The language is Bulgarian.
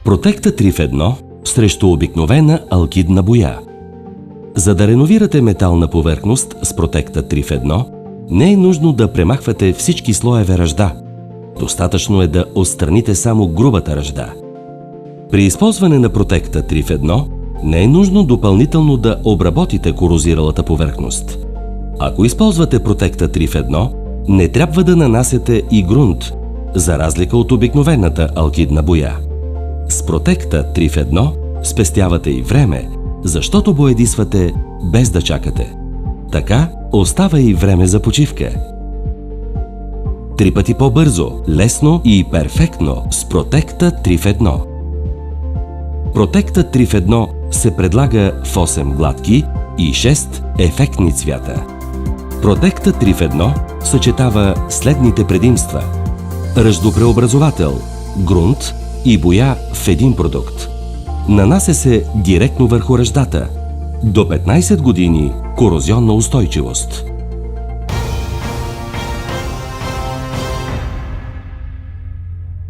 Протекта 3 в 1 срещу обикновена алкидна боя. За да реновирате метална повърхност с Протекта 3 в 1, не е нужно да премахвате всички слоеве ръжда. Достатъчно е да отстраните само грубата ръжда. При използване на Протекта 3 в 1 не е нужно допълнително да обработите корозиралата повърхност. Ако използвате Протекта 3 в 1, не трябва да нанасяте и грунт, за разлика от обикновената алкидна боя. С Протекта 3 в 1 спестявате и време, защото боядисвате без да чакате. Така остава и време за почивка. 3 пъти по-бързо, лесно и перфектно с Протекта 3 в 1. Протекта 3 в 1 се предлага в 8 гладки и 6 ефектни цвята. Протекта 3 в 1 съчетава следните предимства: ръждопреобразовател, грунт и боя в един продукт. Нанася се директно върху ръждата. До 15 години корозионна устойчивост.